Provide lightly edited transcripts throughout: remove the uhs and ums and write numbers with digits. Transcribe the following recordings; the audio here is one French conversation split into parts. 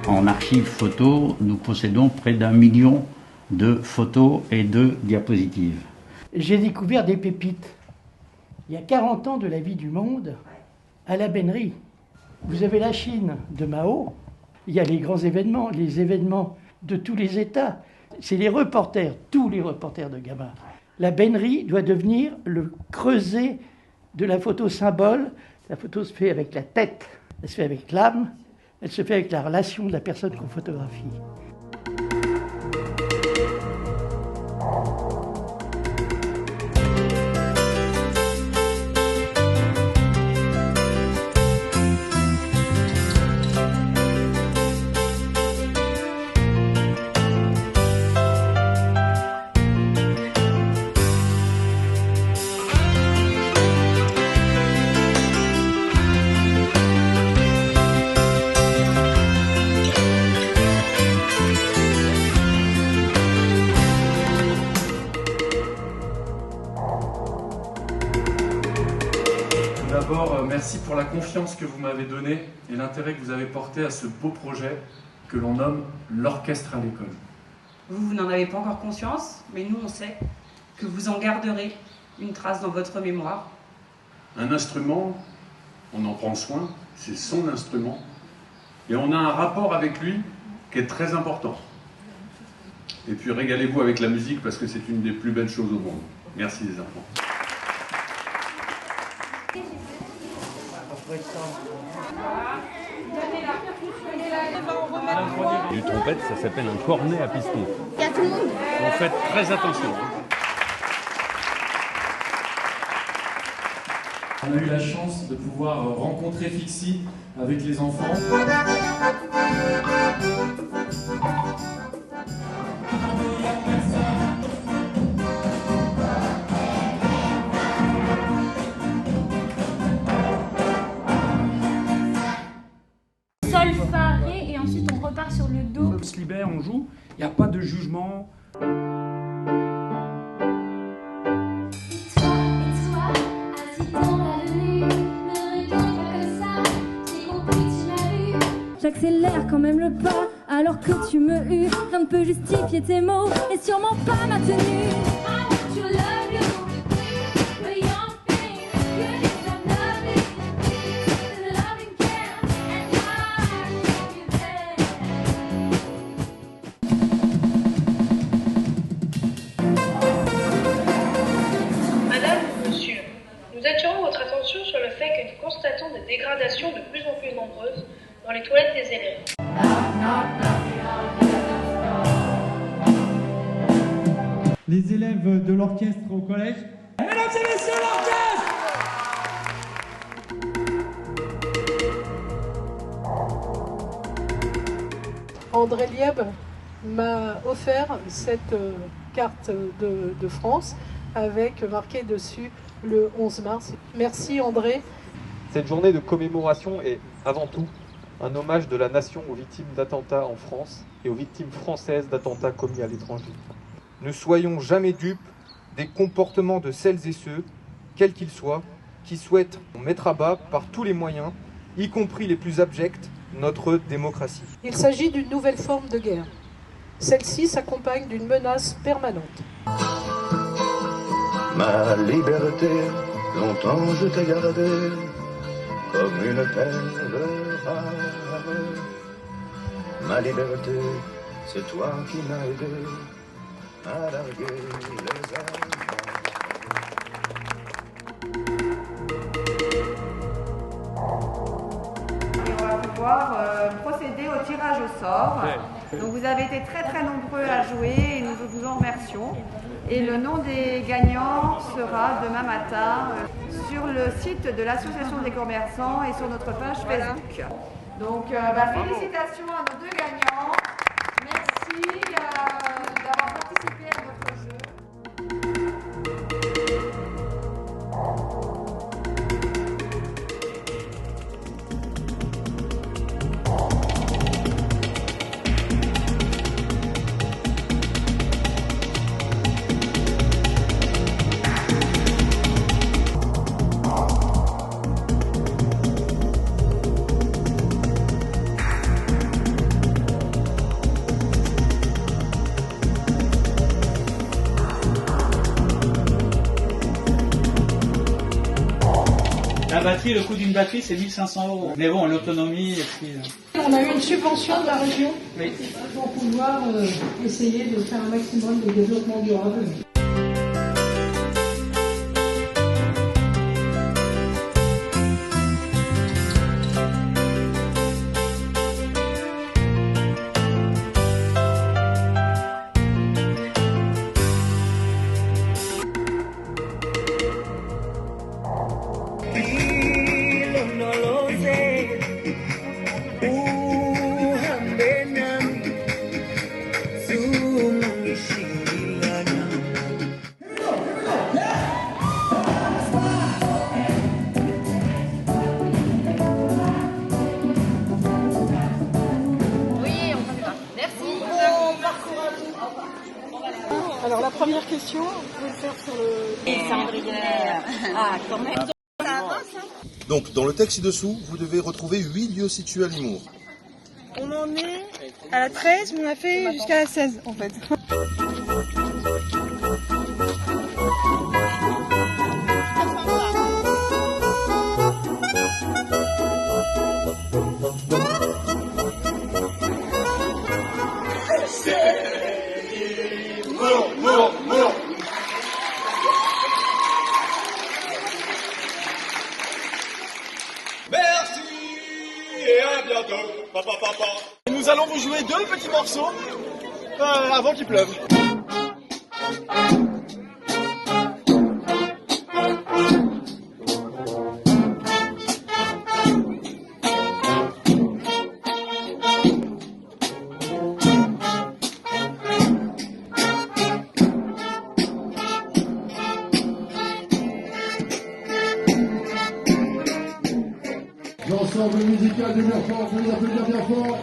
En archives photo, nous possédons près d'1 million de photos et de diapositives. J'ai découvert des pépites. Il y a 40 ans de la vie du monde, à la Bennerie. Vous avez la Chine de Mao, il y a les grands événements, les événements de tous les États. C'est les reporters, tous les reporters de Gama. La Bennerie doit devenir le creuset de la photo symbole. La photo se fait avec la tête, elle se fait avec l'âme, elle se fait avec la relation de la personne qu'on photographie. D'abord, merci pour la confiance que vous m'avez donnée et l'intérêt que vous avez porté à ce beau projet que l'on nomme l'orchestre à l'école. Vous n'en avez pas encore conscience, mais nous on sait que vous en garderez une trace dans votre mémoire. Un instrument, on en prend soin, c'est son instrument, et on a un rapport avec lui qui est très important. Et puis régalez-vous avec la musique parce que c'est une des plus belles choses au monde. Merci les enfants. Une trompette, ça s'appelle un cornet à piston. Il y a tout le monde. Donc faites très attention. On a eu la chance de pouvoir rencontrer Fixie avec les enfants. Sol, fa, ré, et ensuite on repart sur le do. On se libère, on joue, il n'y a pas de jugement. J'accélère quand même le pas alors que tu me hues. Rien ne peut justifier tes mots et sûrement pas ma tenue. Madame, monsieur, nous attirons votre attention sur le fait que nous constatons des dégradations de plus en plus nombreuses dans les toilettes des élèves. Les élèves de l'orchestre au collège. Mesdames et messieurs, l'orchestre! André Lieb m'a offert cette carte de France avec marqué dessus le 11 mars. Merci André. Cette journée de commémoration est avant tout un hommage de la nation aux victimes d'attentats en France et aux victimes françaises d'attentats commis à l'étranger. Ne soyons jamais dupes des comportements de celles et ceux, quels qu'ils soient, qui souhaitent mettre à bas par tous les moyens, y compris les plus abjects, notre démocratie. Il s'agit d'une nouvelle forme de guerre. Celle-ci s'accompagne d'une menace permanente. Ma liberté, longtemps je t'ai gardée comme une perle rare. Ma liberté, c'est toi qui m'as aidé à larguer les armes. Et on va pouvoir procéder au tirage au sort. Donc vous avez été très très nombreux à jouer et nous vous en remercions. Et le nom des gagnants sera demain matin sur le site de l'Association des commerçants et sur notre page Facebook. Donc félicitations à nos deux gagnants. Merci d'avoir participé à notre jeu. prix, le coût d'une batterie, c'est 1500 €. Mais bon, l'autonomie et puis... On a eu une subvention de la région pour pouvoir essayer de faire un maximum de développement durable. Alors la première question, vous pouvez le faire sur le... Et cendrière. Ah, quand même. Ça avance, hein. Donc, dans le texte ci-dessous, vous devez retrouver 8 lieux situés à Limours. On en est à la 13, mais on a fait jusqu'à la 16, en fait. Merci et à bientôt. Papa, papa. Nous allons vous jouer 2 petits morceaux avant qu'il pleuve. L'ensemble musical de Verfort, vous l'applaudissez bien fort.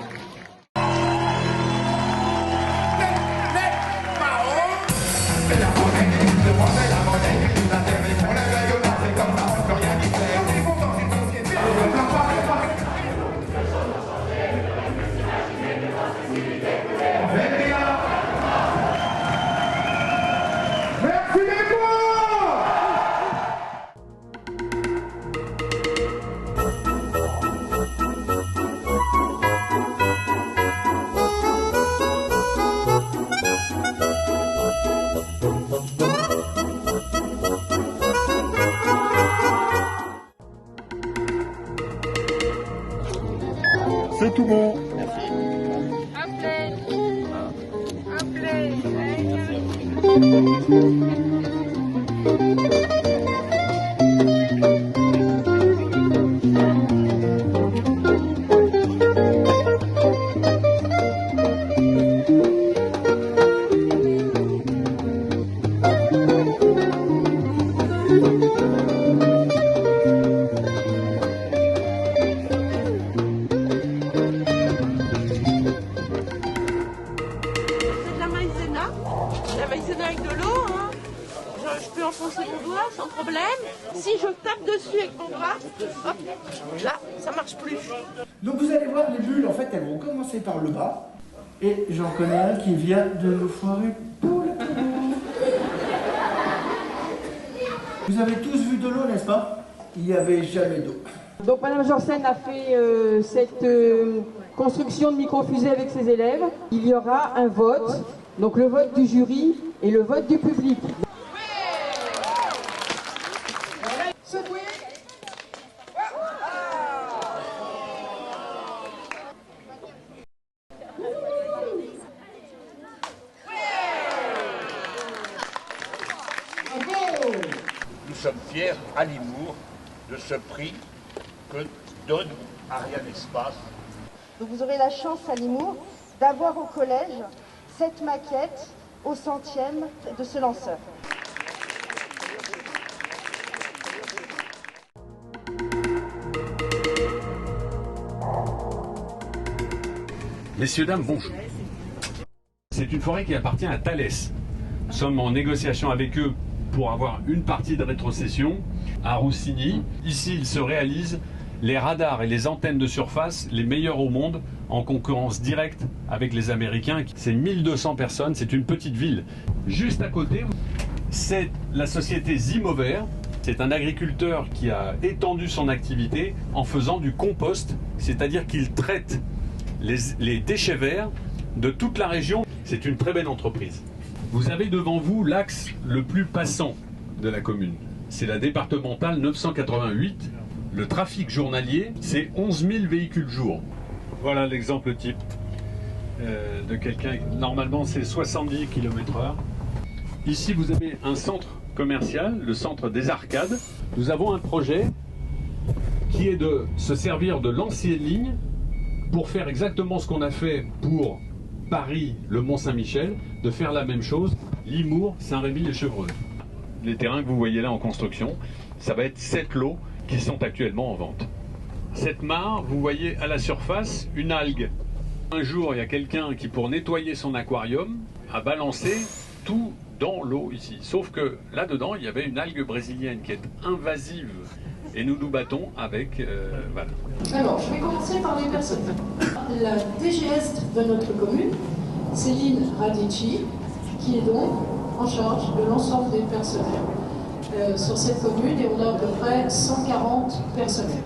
C'est tout bon. La maïzena avec de l'eau, hein. Je peux enfoncer mon doigt sans problème. Si je tape dessus avec mon bras, hop, là, ça marche plus. Donc vous allez voir, les bulles, en fait, elles vont commencer par le bas. Et j'en connais un qui vient de nous foirer tout le coup. Vous avez tous vu de l'eau, n'est-ce pas? Il n'y avait jamais d'eau. Donc Madame Janssen a fait cette construction de micro-fusée avec ses élèves. Il y aura un vote, donc le vote du jury et le vote du public. Nous sommes fiers à Limours de ce prix que donne Ariane Espace. Donc vous aurez la chance à Limours d'avoir au collège cette maquette au 100e de ce lanceur. Messieurs, dames, bonjour. C'est une forêt qui appartient à Thales. Nous sommes en négociation avec eux pour avoir une partie de rétrocession à Roussigny. Ici, il se réalise les radars et les antennes de surface les meilleurs au monde en concurrence directe avec les Américains. C'est 1200 personnes, c'est une petite ville. Juste à côté, c'est la société Zimover C'est un agriculteur qui a étendu son activité en faisant du compost, c'est-à-dire qu'il traite les déchets verts de toute la région. C'est une très belle entreprise. Vous avez devant vous l'axe le plus passant de la commune. C'est la départementale 988. Le trafic journalier, c'est 11 000 véhicules jour. Voilà l'exemple type de quelqu'un, normalement c'est 70 km/h. Ici vous avez un centre commercial, le centre des Arcades. Nous avons un projet qui est de se servir de l'ancienne ligne pour faire exactement ce qu'on a fait pour Paris, le Mont-Saint-Michel, de faire la même chose, Limours, Saint-Rémy et Chevreux. Les terrains que vous voyez là en construction, ça va être 7 lots qui sont actuellement en vente. Cette mare, vous voyez à la surface une algue. Un jour, il y a quelqu'un qui, pour nettoyer son aquarium, a balancé tout dans l'eau ici. Sauf que là-dedans, il y avait une algue brésilienne qui est invasive. Et nous nous battons avec... voilà. Alors, je vais commencer par les personnes. La DGS de notre commune, Céline Radici, qui est donc en charge de l'ensemble des personnels sur cette commune, et on a à peu près 140 personnels.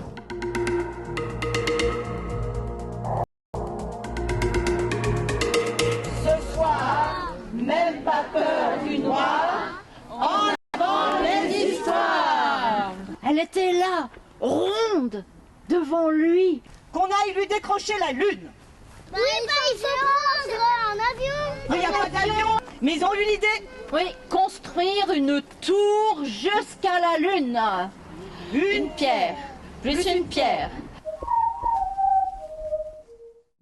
Ce soir, même pas peur du noir, en avant les histoires. Elle était là, ronde, devant lui. Qu'on aille lui décrocher la lune. Oui, il faut prendre un avion. Mais il n'y a pas d'avion. Mais ils ont eu l'idée. Oui, construire une tour jusqu'à la lune. Une pierre, plus une pierre.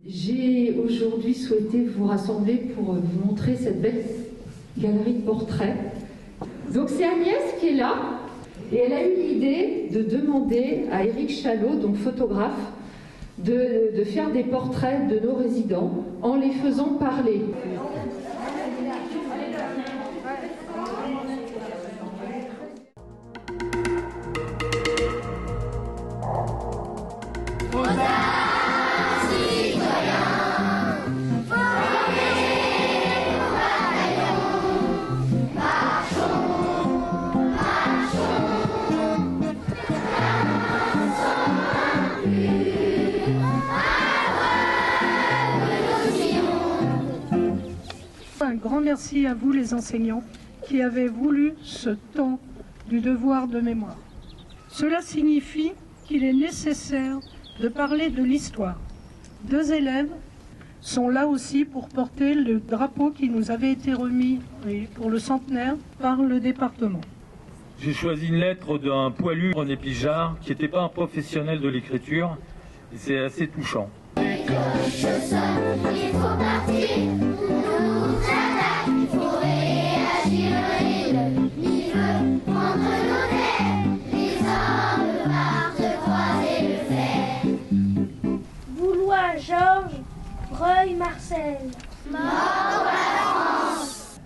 J'ai aujourd'hui souhaité vous rassembler pour vous montrer cette belle galerie de portraits. Donc c'est Agnès qui est là, et elle a eu l'idée de demander à Éric Chalot, donc photographe, de faire des portraits de nos résidents en les faisant parler. Un grand merci à vous les enseignants qui avez voulu ce temps du devoir de mémoire. Cela signifie qu'il est nécessaire de parler de l'histoire. 2 élèves sont là aussi pour porter le drapeau qui nous avait été remis pour le centenaire par le département. J'ai choisi une lettre d'un poilu, René Pijard, qui n'était pas un professionnel de l'écriture, et c'est assez touchant. Boulois, Georges, Breuil, Marcel. Mort pour la France.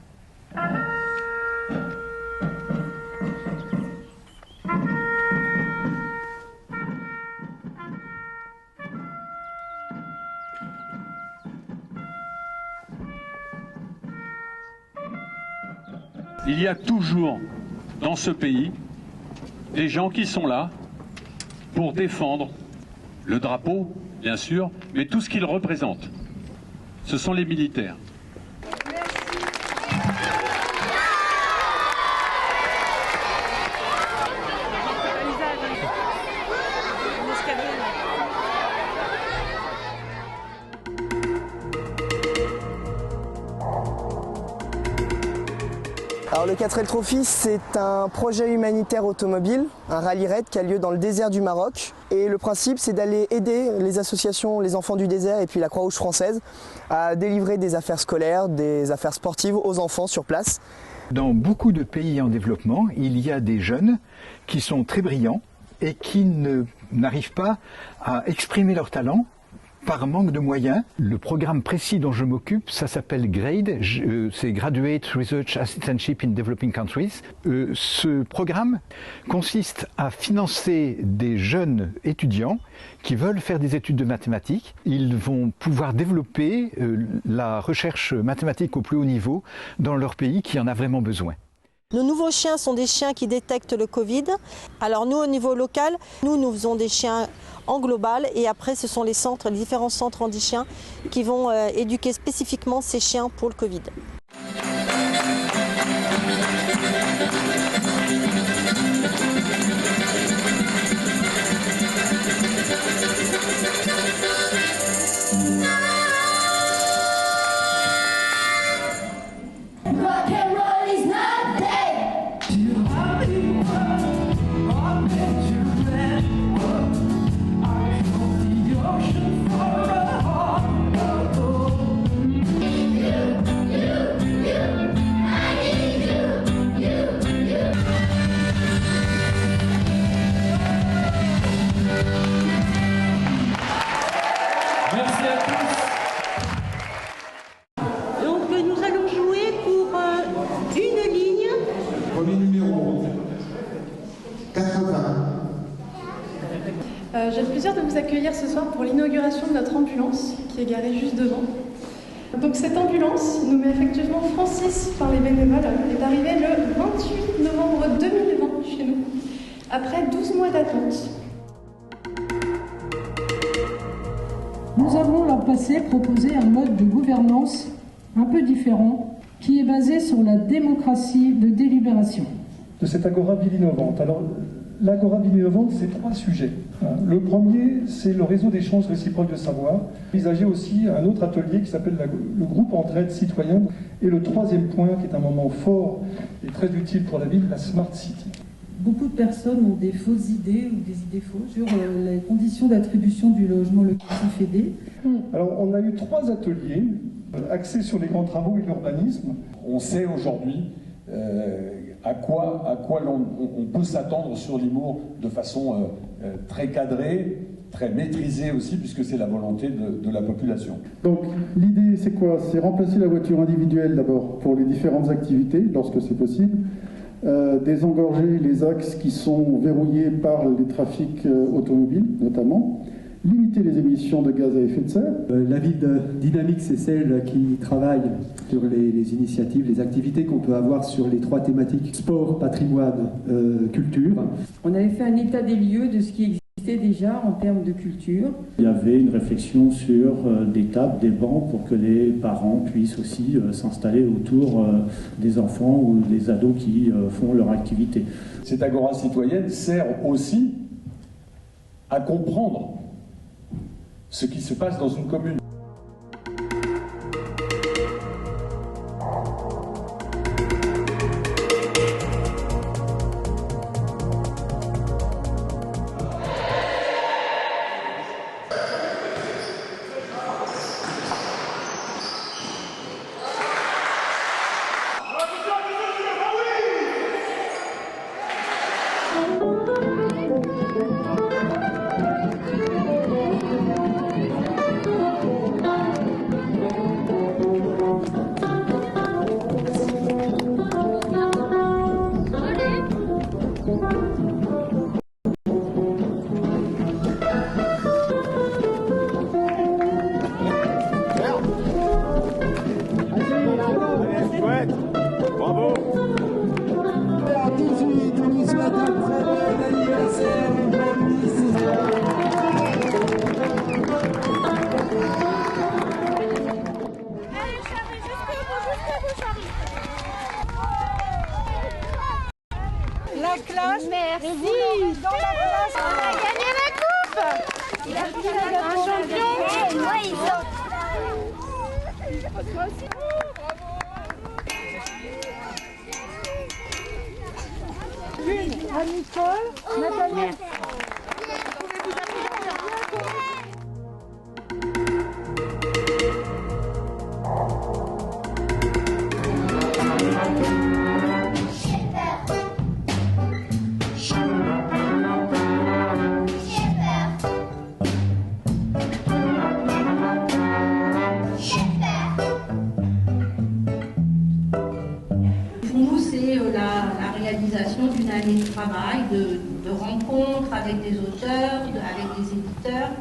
Il y a toujours dans ce pays des gens qui sont là pour défendre le drapeau, bien sûr, mais tout ce qu'il représente. Ce sont les militaires. Alors le 4L Trophy, c'est un projet humanitaire automobile, un rallye raid qui a lieu dans le désert du Maroc. Et le principe, c'est d'aller aider les associations, les enfants du désert et puis la Croix-Rouge française à délivrer des affaires scolaires, des affaires sportives aux enfants sur place. Dans beaucoup de pays en développement, il y a des jeunes qui sont très brillants et qui n'arrivent pas à exprimer leur talent par manque de moyens. Le programme précis dont je m'occupe, ça s'appelle GRADE, c'est Graduate Research Assistantship in Developing Countries. Ce programme consiste à financer des jeunes étudiants qui veulent faire des études de mathématiques. Ils vont pouvoir développer la recherche mathématique au plus haut niveau dans leur pays qui en a vraiment besoin. Nos nouveaux chiens sont des chiens qui détectent le Covid. Alors nous, au niveau local, nous faisons des chiens en global et après ce sont les différents centres handi-chiens qui vont éduquer spécifiquement ces chiens pour le Covid. J'ai le plaisir de vous accueillir ce soir pour l'inauguration de notre ambulance qui est garée juste devant. Donc cette ambulance, nommée affectueusement Francis par les bénévoles, est arrivée le 28 novembre 2020 chez nous, après 12 mois d'attente. Nous avons l'an passé proposé un mode de gouvernance un peu différent qui est basé sur la démocratie de délibération. De cette Agora Ville Innovante. Alors, l'Agora Ville Innovante, c'est 3 sujets. Le premier, c'est le réseau d'échanges réciproques de savoir. Envisager aussi un autre atelier qui s'appelle le groupe Entraide citoyenne. Et le troisième point, qui est un moment fort et très utile pour la ville, la Smart City. Beaucoup de personnes ont des fausses idées ou des idées fausses sur les conditions d'attribution du logement locatif aidé. Alors, on a eu 3 ateliers axés sur les grands travaux et l'urbanisme. On sait aujourd'hui à quoi on peut s'attendre sur Limours de façon très cadrée, très maîtrisée aussi, puisque c'est la volonté de la population. Donc l'idée c'est quoi? C'est remplacer la voiture individuelle d'abord pour les différentes activités, lorsque c'est possible, désengorger les axes qui sont verrouillés par les trafics automobiles notamment, limiter les émissions de gaz à effet de serre. La ville dynamique, c'est celle qui travaille sur les initiatives, les activités qu'on peut avoir sur les 3 thématiques sport, patrimoine, culture. On avait fait un état des lieux de ce qui existait déjà en termes de culture. Il y avait une réflexion sur des tables, des bancs pour que les parents puissent aussi s'installer autour des enfants ou des ados qui font leur activité. Cette agora citoyenne sert aussi à comprendre ce qui se passe dans une commune. La classe, merci. Dans la classe, on a gagné la coupe. Il a pris un champion. Et moi, ils ont. Moi aussi. Une à Nicole, Nathalie. D'une année de travail, de rencontres avec des auteurs, avec des éditeurs.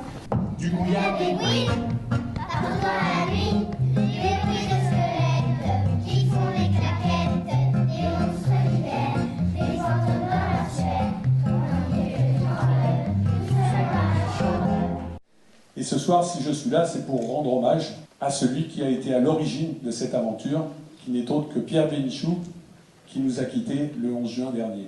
Du coup, il y a des bruits. Dans la nuit, les bruits de squelettes qui font des claquettes et on se réveille. ce soir, si je suis là, c'est pour rendre hommage à celui qui a été à l'origine de cette aventure, qui n'est autre que Pierre Bénichou, qui nous a quittés le 11 juin dernier.